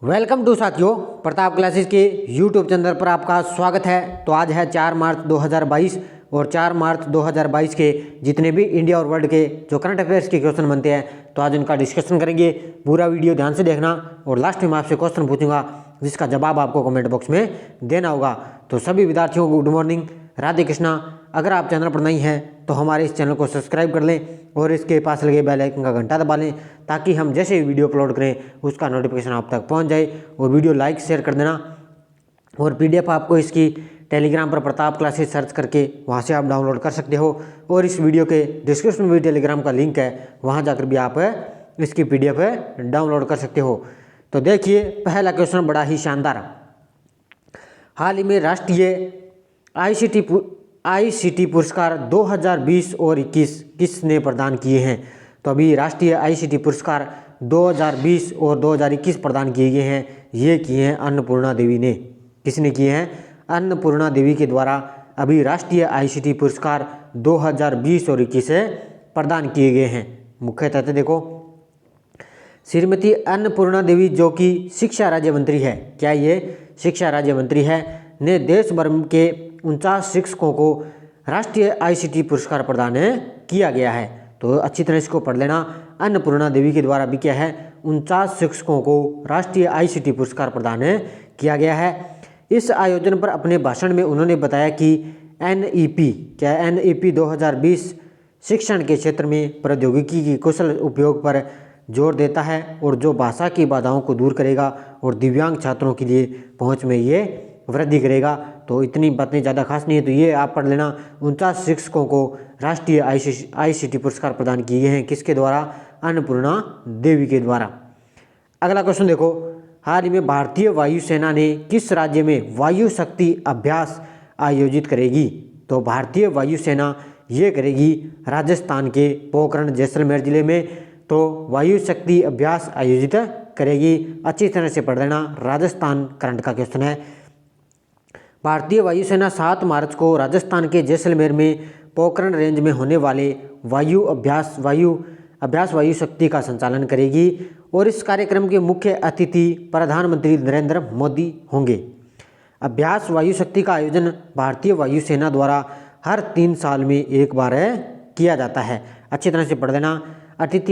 Welcome to साथियों, Pratap classes के YouTube channel पर आपका स्वागत है। तो आज है 4 मार्च 2022 और 4 मार्च 2022 के जितने भी इंडिया और वर्ल्ड के जो करंट अफेयर्स के क्वेश्चन बनते हैं तो आज उनका डिस्कशन करेंगे। पूरा वीडियो ध्यान से देखना और लास्ट में मैं आपसे क्वेश्चन पूछूंगा जिसका जवाब आपको कमेंट बॉक्स में देना होगा। तो सभी विद्यार्थियों को गुड मॉर्निंग, राधे कृष्णा। अगर आप चैनल पर नहीं हैं तो हमारे इस चैनल को सब्सक्राइब कर लें और इसके पास लगे बेल आइकन का घंटा दबा लें ताकि हम जैसे ही वीडियो अपलोड करें उसका नोटिफिकेशन आप तक पहुंच जाए। और वीडियो लाइक शेयर कर देना। और पीडीएफ आपको इसकी टेलीग्राम पर प्रताप क्लासेस सर्च करके वहां से आप डाउनलोड कर सकते हो और इस वीडियो के डिस्क्रिप्शन में भी टेलीग्राम का लिंक है, वहां जाकर भी आप इसकी पीडीएफ डाउनलोड कर सकते हो। तो देखिए पहला क्वेश्चन बड़ा ही शानदार। हाल ही में राष्ट्रीय आईसीटी पुरस्कार 2020 और 21 किसने प्रदान किए हैं? तो अभी राष्ट्रीय आईसीटी पुरस्कार 2020 और 2021 प्रदान किए गए हैं। ये किए हैं अन्नपूर्णा देवी ने। किसने किए हैं? अन्नपूर्णा देवी के द्वारा अभी राष्ट्रीय आईसीटी पुरस्कार 2020 और 21 प्रदान किए गए हैं। मुख्य तथ्य देखो, श्रीमती अन्नपूर्णा देवी जो कि शिक्षा राज्य मंत्री है, क्या ये शिक्षा राज्य मंत्री है, ने देश भर के 49 शिक्षकों को राष्ट्रीय आईसीटी पुरस्कार प्रदान किया गया है। तो अच्छी तरह इसको पढ़ लेना। अन्नपूर्णा देवी के द्वारा भी क्या है, 49 शिक्षकों को राष्ट्रीय आईसीटी पुरस्कार प्रदान किया गया है। इस आयोजन पर अपने भाषण में उन्होंने बताया कि एनईपी 2020 शिक्षण के क्षेत्र में प्रौद्योगिकी की कुशल उपयोग पर जोर देता है और जो भाषा की बाधाओं को दूर करेगा और दिव्यांग छात्रों के लिए पहुंच में ये वृद्धि करेगा। तो इतनी बातें ज़्यादा खास नहीं है, तो ये आप पढ़ लेना। 49 शिक्षकों को राष्ट्रीय आईसीटी पुरस्कार प्रदान किए गए हैं। किसके द्वारा? अन्नपूर्णा देवी के द्वारा। अगला क्वेश्चन देखो, हाल ही में भारतीय वायुसेना ने किस राज्य में वायु शक्ति अभ्यास आयोजित करेगी? तो भारतीय वायुसेना ये करेगी राजस्थान के पोखरण जैसलमेर जिले में। तो वायु शक्ति अभ्यास आयोजित करेगी। अच्छी तरह से पढ़ लेना, राजस्थान करंट का क्वेश्चन है। भारतीय वायुसेना 7 मार्च को राजस्थान के जैसलमेर में पोखरण रेंज में होने वाले वायु शक्ति का संचालन करेगी और इस कार्यक्रम के मुख्य अतिथि प्रधानमंत्री नरेंद्र मोदी होंगे। अभ्यास वायु शक्ति का आयोजन भारतीय वायुसेना द्वारा हर 3 साल में एक बार किया जाता है। अच्छी तरह से पढ़ लेना।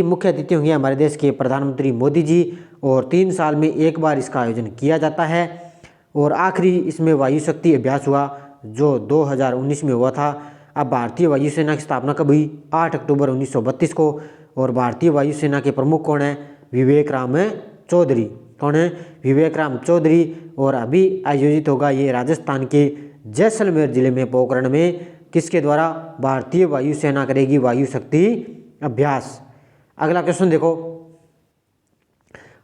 मुख्य अतिथि होंगे हमारे देश के प्रधानमंत्री मोदी जी और 3 साल में एक बार इसका आयोजन किया जाता है। और आखिरी इसमें वायु शक्ति अभ्यास हुआ जो 2019 में हुआ था। अब भारतीय वायुसेना की स्थापना कब हुई? 8 अक्टूबर 1932 को। और भारतीय वायुसेना के प्रमुख कौन है? विवेक राम चौधरी। कौन है? विवेक राम चौधरी। और अभी आयोजित होगा ये राजस्थान के जैसलमेर जिले में पोखरण में। किसके द्वारा? भारतीय वायुसेना करेगी वायु शक्ति अभ्यास। अगला क्वेश्चन देखो,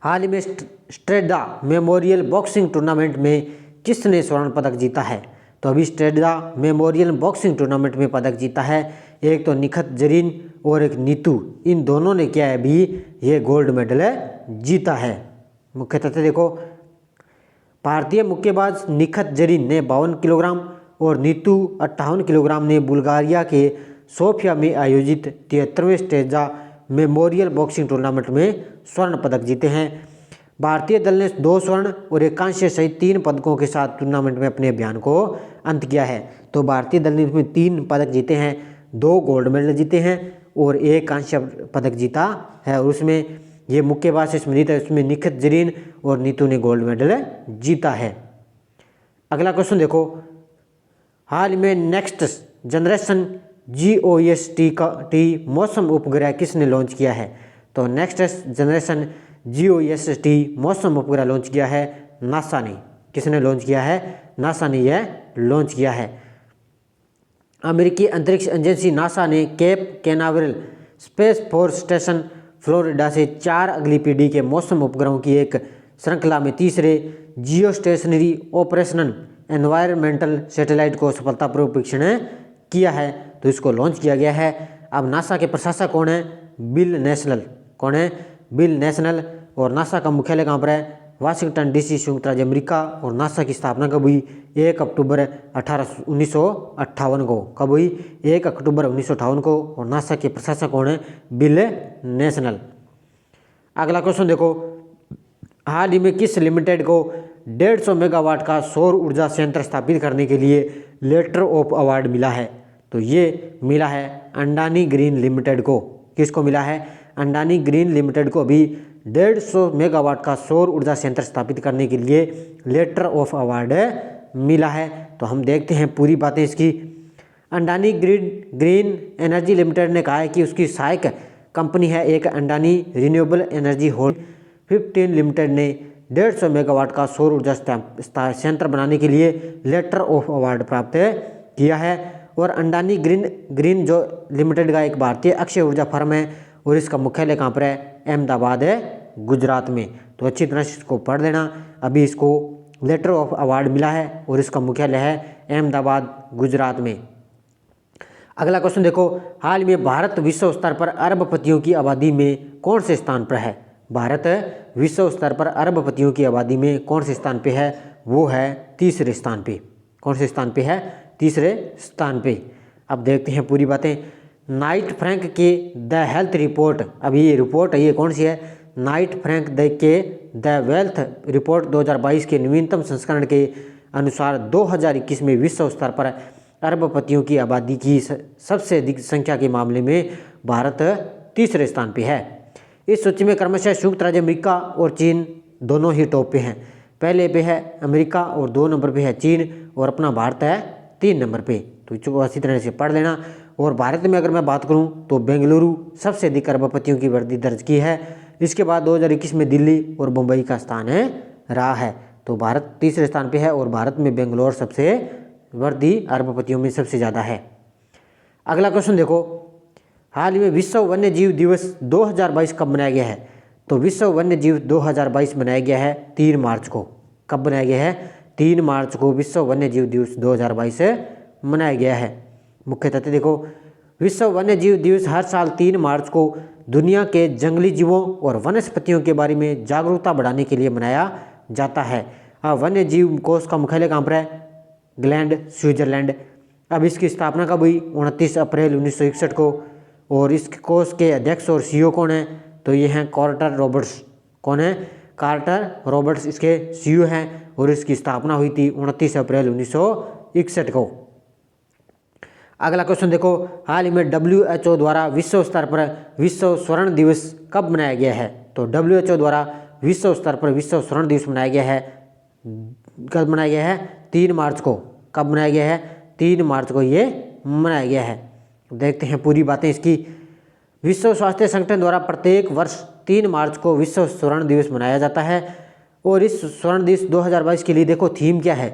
हाल ही में स्ट्रेडा मेमोरियल बॉक्सिंग टूर्नामेंट में किसने स्वर्ण पदक जीता है? तो अभी स्ट्रेडा मेमोरियल बॉक्सिंग टूर्नामेंट में पदक जीता है एक तो निखत जरीन और एक नीतू। इन दोनों ने क्या है अभी ये गोल्ड मेडल जीता है। मुख्य तथ्य देखो, भारतीय मुक्केबाज निखत जरीन ने 52 किलोग्राम और नीतू 58 किलोग्राम ने बुल्गारिया के सोफिया में आयोजित 73वें स्ट्रेडा मेमोरियल बॉक्सिंग टूर्नामेंट में स्वर्ण पदक जीते हैं। भारतीय दल ने 2 स्वर्ण और 1 कांस्य सहित 3 पदकों के साथ टूर्नामेंट में अपने अभियान को अंत किया है। तो भारतीय दल ने इसमें 3 पदक जीते हैं, 2 गोल्ड मेडल जीते हैं और 1 कांस्य पदक जीता है। और उसमें ये मुक्केबाज स्मृति है, उसमें निखत जरीन और नीतू ने गोल्ड मेडल जीता है। अगला क्वेश्चन देखो, हाल में नेक्स्ट जनरेशन GOES-T मौसम उपग्रह किसने लॉन्च किया है? तो नेक्स्ट जनरेशन GOES-T मौसम उपग्रह लॉन्च किया है नासा ने। किसने लॉन्च किया है? नासा ने यह लॉन्च किया है। अमेरिकी अंतरिक्ष एजेंसी नासा ने Cape Canaveral space force station Florida से 4 अगली पीढ़ी के मौसम उपग्रहों की एक श्रृंखला में तीसरे जियो स्टेशनरी ऑपरेशनल एनवायरमेंटल सैटेलाइट को सफलतापूर्वक परीक्षण किया है। तो इसको लॉन्च किया गया है। अब नासा के प्रशासक कौन है? Bill national. कौन है? Bill national. और नासा का मुख्यालय कहाँ पर है? वाशिंगटन DC, संयुक्त राज्य अमेरिका। और नासा की स्थापना कब हुई? 1 अक्टूबर 1958 को। कब हुई? 1 अक्टूबर 1958 को। और नासा के प्रशासक कौन है? Bill national. अगला क्वेश्चन देखो, हाल ही में किस लिमिटेड को 150 मेगावाट का सौर ऊर्जा संयंत्र स्थापित करने के लिए लेटर ऑफ अवार्ड मिला है? तो ये मिला है अडानी ग्रीन लिमिटेड को। किसको मिला है? अडानी ग्रीन लिमिटेड को अभी 150 मेगावाट का सौर ऊर्जा संयंत्र स्थापित करने के लिए लेटर ऑफ अवार्ड मिला है। तो हम देखते हैं पूरी बातें इसकी। अडानी ग्रीन एनर्जी लिमिटेड ने कहा है कि उसकी सहायक कंपनी है एक Adani renewable energy hold 15 limited ने 150 मेगावाट का सौर ऊर्जा संयंत्र बनाने के लिए लेटर ऑफ अवार्ड प्राप्त किया है। और अडानी ग्रीन जो लिमिटेड का एक भारतीय अक्षय ऊर्जा फर्म है और इसका मुख्यालय कहाँ पर है? अहमदाबाद है, गुजरात में। तो अच्छी तरह से इसको पढ़ लेना। अभी इसको लेटर ऑफ अवार्ड मिला है और इसका मुख्यालय है अहमदाबाद, गुजरात में। अगला क्वेश्चन देखो, हाल में भारत विश्व स्तर पर अरबपतियों की आबादी में कौन से स्थान पर है? भारत विश्व स्तर पर अरबपतियों की आबादी में कौन से स्थान पे है? वो है तीसरे स्थान पे। कौन से स्थान पे है? तीसरे स्थान पे। अब देखते हैं पूरी बातें। नाइट फ्रैंक के द हेल्थ रिपोर्ट, अभी ये रिपोर्ट है, ये कौन सी है? नाइट फ्रैंक के द वेल्थ रिपोर्ट 2022 के नवीनतम संस्करण के अनुसार 2021 में विश्व स्तर पर अरबपतियों की आबादी की सबसे अधिक संख्या के मामले में भारत तीसरे स्थान पे है। इस सूची में क्रमशः संयुक्त राज्य अमेरिका और चीन दोनों ही टॉप पे हैं। पहले पे है अमेरिका और 2 नंबर पे है चीन और अपना भारत है 3 नंबर पे। तो इसको अच्छी तरह से पढ़ लेना। और भारत में अगर मैं बात करूं तो बेंगलुरु सबसे अधिक अरबपतियों की वृद्धि दर्ज की है। इसके बाद 2021 में दिल्ली और मुंबई का स्थान रहा है। तो भारत तीसरे स्थान पे है और भारत में बेंगलोर सबसे वृद्धि अरबपतियों में सबसे ज़्यादा है। अगला क्वेश्चन देखो, हाल ही में विश्व वन्य जीव दिवस 2022 कब मनाया गया है? तो विश्व वन्य जीव 2022 मनाया गया है 3 मार्च को। कब मनाया गया है? 3 मार्च को विश्व वन्य जीव दिवस 2022 मनाया गया है। मुख्य तथ्य देखो, विश्व वन्य जीव दिवस हर साल 3 मार्च को दुनिया के जंगली जीवों और वनस्पतियों के बारे में जागरूकता बढ़ाने के लिए मनाया जाता है। वन्य जीव कोष का मुख्यालय कहाँ पर है? Gland, Switzerland. अब इसकी स्थापना कब हुई? 29 अप्रैल 1961 को। और इस कोष के अध्यक्ष और सीईओ कौन है? तो ये हैं कार्टर रॉबर्ट्स। कौन है? कार्टर रॉबर्ट्स इसके सीईओ हैं और इसकी स्थापना हुई थी 29 अप्रैल 1961 को। अगला क्वेश्चन देखो, हाल ही में WHO द्वारा विश्व स्तर पर विश्व स्वर्ण दिवस कब मनाया गया है? तो WHO द्वारा विश्व स्तर पर विश्व स्वर्ण दिवस मनाया गया है। कब मनाया गया है? 3 मार्च को। कब मनाया गया है? 3 मार्च को ये मनाया गया है। देखते हैं पूरी बातें इसकी। विश्व स्वास्थ्य संगठन द्वारा प्रत्येक वर्ष 3 मार्च को विश्व स्वर्ण दिवस मनाया जाता है। और इस स्वर्ण दिवस 2022 के लिए देखो थीम क्या है?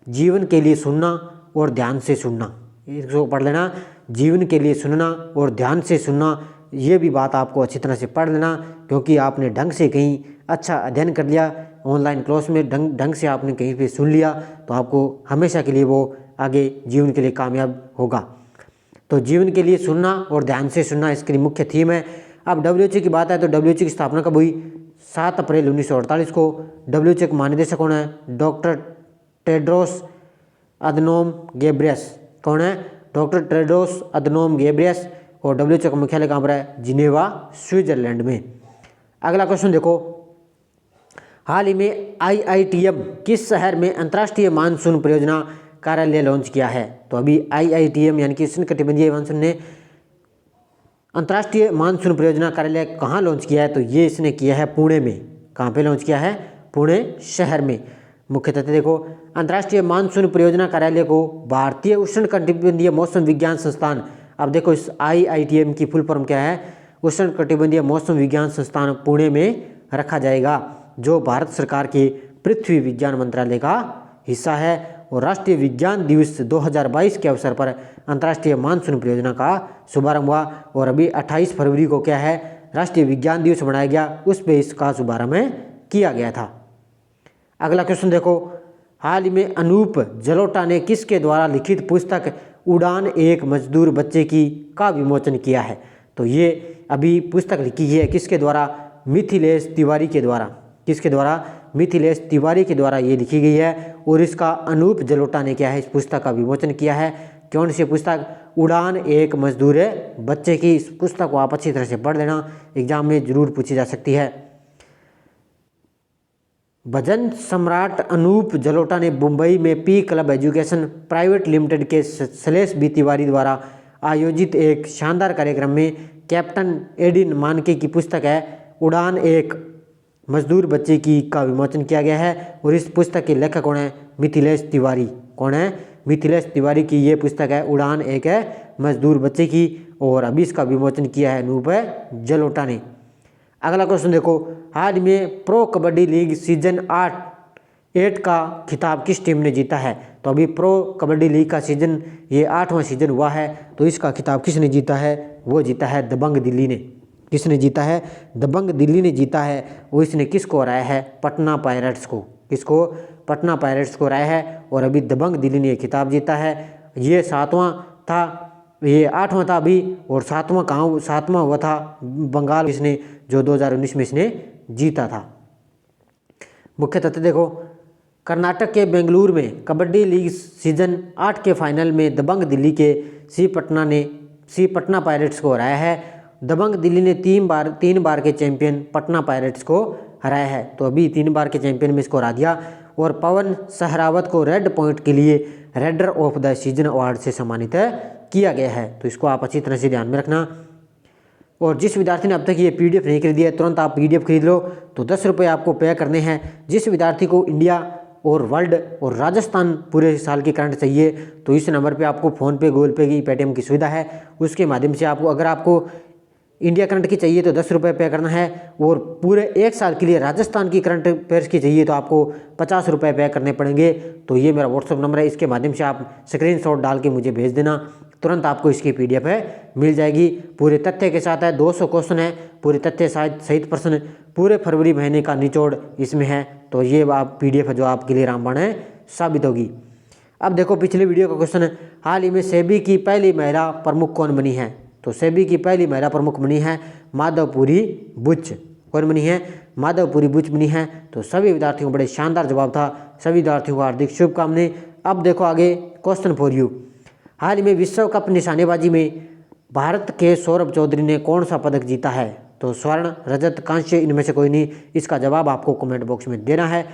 जीवन के लिए सुनना और ध्यान से सुनना। इसको पढ़ लेना, जीवन के लिए सुनना और ध्यान से सुनना। ये भी बात आपको अच्छी तरह से पढ़ लेना, क्योंकि आपने ढंग से कहीं अच्छा अध्ययन कर लिया, ऑनलाइन क्लास में ढंग से आपने कहीं पे सुन लिया, तो आपको हमेशा के लिए वो आगे जीवन के लिए कामयाब होगा। तो जीवन के लिए सुनना और ध्यान से सुनना इसके लिए मुख्य थीम है। अब WHO की बात है तो WHO की स्थापना कब हुई? 7 अप्रैल 1948 को। WHO के महानिदेशक कौन है? Doctor Tedros Adhanom Ghebreyesus. कौन है? Doctor Tedros Adhanom Ghebreyesus. और WHO का मुख्यालय कहाँ पर है? जिनेवा, स्विट्जरलैंड में। अगला क्वेश्चन देखो, हाल ही में IITM किस शहर में अंतर्राष्ट्रीय मानसून परियोजना कार्यालय लॉन्च किया है? तो अभी IITM यानी कि उष्णकटिबंधीय मानसून ने अंतर्राष्ट्रीय मानसून परियोजना कार्यालय कहाँ लॉन्च किया है? तो ये इसने किया है पुणे में। कहाँ पे लॉन्च किया है? पुणे शहर में। मुख्य तथ्य देखो, अंतर्राष्ट्रीय मानसून परियोजना कार्यालय को भारतीय उष्णकटिबंधीय मौसम विज्ञान संस्थान, अब देखो इस IITM की फुल फॉर्म क्या है? उष्णकटिबंधीय मौसम विज्ञान संस्थान पुणे में रखा जाएगा, जो भारत सरकार के पृथ्वी विज्ञान मंत्रालय का हिस्सा है। और राष्ट्रीय विज्ञान दिवस 2022 के अवसर पर अंतर्राष्ट्रीय मानसून परियोजना का शुभारंभ हुआ। और अभी 28 फरवरी को क्या है? राष्ट्रीय विज्ञान दिवस मनाया गया, उस पर इसका शुभारंभ किया गया था। अगला क्वेश्चन देखो, हाल ही में अनूप जलोटा ने किसके द्वारा लिखित पुस्तक उड़ान एक मजदूर बच्चे की का विमोचन किया है? तो ये अभी पुस्तक लिखी है किसके द्वारा? मिथिलेश तिवारी के द्वारा। किसके द्वारा? मिथिलेश तिवारी के द्वारा ये लिखी गई है। और इसका अनूप जलोटा ने क्या है? इस पुस्तक का विमोचन किया है। कौन सी पुस्तक? उड़ान एक मजदूर बच्चे की। इस पुस्तक को आप अच्छी तरह से पढ़ लेना, एग्जाम में जरूर पूछी जा सकती है। भजन सम्राट अनूप जलोटा ने मुंबई में P club education private limited के शैलेश बी तिवारी द्वारा आयोजित एक शानदार कार्यक्रम में कैप्टन एडिन मानके की पुस्तक है उड़ान एक मजदूर बच्चे की का विमोचन किया गया है। और इस पुस्तक के लेखक कौन है? मिथिलेश तिवारी। कौन है? मिथिलेश तिवारी की ये पुस्तक है उड़ान एक है मजदूर बच्चे की, और अभी इसका विमोचन किया है अनूप जलोटा ने। अगला क्वेश्चन देखो, हाल में प्रो कबड्डी लीग सीजन 8 का खिताब किस टीम ने जीता है? तो अभी प्रो कबड्डी लीग का सीजन ये 8वां सीजन हुआ है, तो इसका खिताब किसने जीता है? वो जीता है दबंग दिल्ली ने। किसने जीता है? दबंग दिल्ली ने जीता है। वो इसने किसको हराया है? पटना पायरेट्स को। किसको? पटना पायरेट्स को हराया है, और अभी दबंग दिल्ली ने खिताब जीता है। ये 7वां था, ये 8वां था अभी, और 7वां हुआ था बंगाल इसने जो 2019 में इसने जीता था। मुख्य तथ्य देखो, कर्नाटक के बेंगलुरु में कबड्डी लीग सीजन 8 के फाइनल में दबंग दिल्ली के सी पटना पायरेट्स को हराया है। दबंग दिल्ली ने 3 बार के चैंपियन पटना पायरेट्स को हराया है, तो अभी 3 बार के चैंपियन में इसको हरा दिया। और पवन सहरावत को रेड पॉइंट के लिए raider of the season award से सम्मानित किया गया है, तो इसको आप अच्छी तरह से ध्यान में रखना। और जिस विद्यार्थी ने अब तक ये पीडीएफ नहीं खरीदी है, तुरंत आप पीडीएफ खरीद लो, तो 10 रुपये आपको पे करने हैं। जिस विद्यार्थी को इंडिया और वर्ल्ड और राजस्थान पूरे साल की करंट चाहिए, तो इस नंबर पे आपको फ़ोनपे, गूगल पे की, पेटीएम की सुविधा है, उसके माध्यम से अगर आपको इंडिया करंट की चाहिए तो 10 रुपये पे करना है, और पूरे 1 साल के लिए राजस्थान की करंट अफेयर्स की चाहिए तो आपको 50 रुपये पे करने पड़ेंगे। तो ये मेरा व्हाट्सअप नंबर है, इसके माध्यम से आप स्क्रीनशॉट डाल के मुझे भेज देना, तुरंत आपको इसकी पीडीएफ मिल जाएगी। पूरे तथ्य के साथ है, 200 क्वेश्चन है, पूरे तथ्य सहित प्रश्न, पूरे फरवरी महीने का निचोड़ इसमें है। तो ये आप पीडीएफ है जो आपके लिए रामबाण साबित होगी। अब देखो पिछले वीडियो का क्वेश्चन है, हाल ही में सेबी की पहली महिला प्रमुख कौन बनी है? तो सेबी की पहली महिला प्रमुख बनी है माधवपुरी बुच। कौन बनी है? माधवपुरी बुच बनी है। तो सभी विद्यार्थियों को बड़े शानदार जवाब था, सभी विद्यार्थियों को हार्दिक शुभकामनाएं। अब देखो आगे क्वेश्चन फॉर यू, हाल ही में विश्व कप निशानेबाजी में भारत के सौरभ चौधरी ने कौन सा पदक जीता है? तो स्वर्ण, रजत, कांस्य, इनमें से कोई नहीं। इसका जवाब आपको कमेंट बॉक्स में देना है।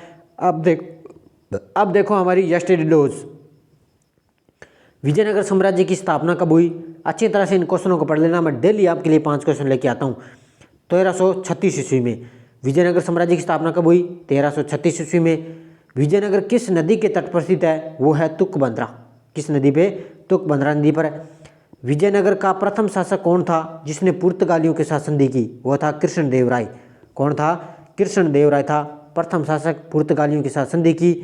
अब देखो हमारी यस्टरडे डोज, विजयनगर साम्राज्य की स्थापना कब हुई? अच्छी तरह से इन क्वेश्चनों को पढ़ लेना, मैं डेली आपके लिए 5 क्वेश्चन लेके आता हूँ। 1336 ईस्वी में विजयनगर साम्राज्य की स्थापना कब हुई? 1336 ईस्वी में। विजयनगर किस नदी के तट पर स्थित है? वो है तुकबंद्रा। किस नदी पे? तुकबंद्रा नदी पर। विजयनगर का प्रथम शासक कौन था जिसने पुर्तगालियों के साथ संधि की? वो था कृष्णदेवराय। कौन था? कृष्णदेवराय था प्रथम शासक, पुर्तगालियों के साथ संधि की।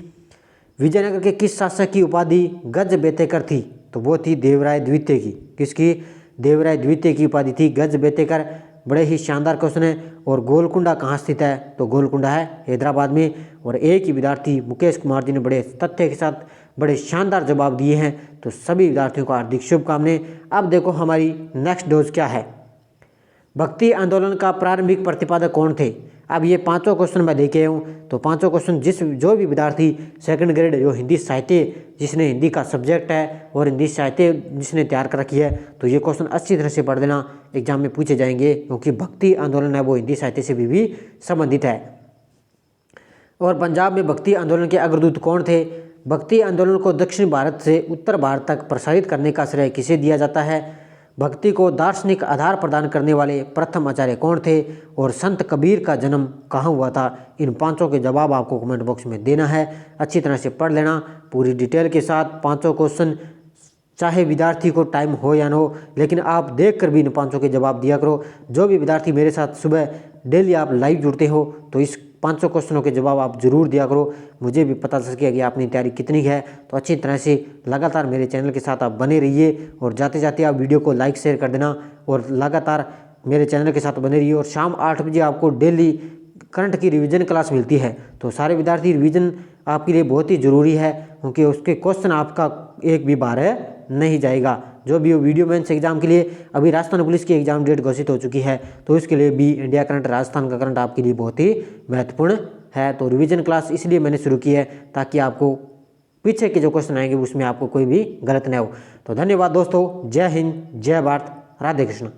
विजयनगर के किस शासक की उपाधि गज बेतेकर थी? तो वो थी देवराय द्वितीय की। किसकी? देवराय द्वितीय की उपाधि थी गज बेतेकर। बड़े ही शानदार क्वेश्चन है। और गोलकुंडा कहाँ स्थित है? तो गोलकुंडा है हैदराबाद में। और एक ही विद्यार्थी मुकेश कुमार जी ने बड़े तथ्य के साथ बड़े शानदार जवाब दिए हैं, तो सभी विद्यार्थियों को हार्दिक शुभकामनाएं। अब देखो हमारी नेक्स्ट डोज क्या है, भक्ति आंदोलन का प्रारंभिक प्रतिपादक कौन थे? अब ये 5 क्वेश्चन मैं लेके आया हूँ, तो 5 क्वेश्चन जो भी विद्यार्थी सेकंड ग्रेड जो हिंदी साहित्य जिसने हिंदी का सब्जेक्ट है और हिंदी साहित्य जिसने तैयार कर रखी है, तो ये क्वेश्चन अच्छी तरह से पढ़ देना, एग्जाम में पूछे जाएंगे, क्योंकि भक्ति आंदोलन है वो हिंदी साहित्य से भी संबंधित है। और पंजाब में भक्ति आंदोलन के अग्रदूत कौन थे? भक्ति आंदोलन को दक्षिण भारत से उत्तर भारत तक प्रसारित करने का श्रेय किसे दिया जाता है? भक्ति को दार्शनिक आधार प्रदान करने वाले प्रथम आचार्य कौन थे? और संत कबीर का जन्म कहाँ हुआ था? इन 5 के जवाब आपको कमेंट बॉक्स में देना है, अच्छी तरह से पढ़ लेना पूरी डिटेल के साथ 5 क्वेश्चन, चाहे विद्यार्थी को टाइम हो या ना हो, लेकिन आप देख कर भी इन 5 के जवाब दिया करो। जो भी विद्यार्थी मेरे साथ सुबह डेली आप लाइव जुड़ते हो, तो इस 5 क्वेश्चनों के जवाब आप जरूर दिया करो, मुझे भी पता चल सके कि आपने तैयारी कितनी है। तो अच्छी तरह से लगातार मेरे चैनल के साथ आप बने रहिए, और जाते जाते आप वीडियो को लाइक शेयर कर देना, और लगातार मेरे चैनल के साथ बने रहिए। और शाम 8 बजे आपको डेली करंट की रिवीजन क्लास मिलती है, तो सारे विद्यार्थी रिवीजन आपके लिए बहुत ही ज़रूरी है, क्योंकि उसके क्वेश्चन आपका एक भी बार नहीं जाएगा। जो भी वीडियो मेंस एग्जाम के लिए अभी राजस्थान पुलिस की एग्जाम डेट घोषित हो चुकी है, तो इसके लिए भी इंडिया करंट, राजस्थान का करंट आपके लिए बहुत ही महत्वपूर्ण है। तो रिवीजन क्लास इसलिए मैंने शुरू की है ताकि आपको पीछे के जो क्वेश्चन आएंगे उसमें आपको कोई भी गलत न हो। तो धन्यवाद दोस्तों, जय हिंद, जय भारत, राधे कृष्ण।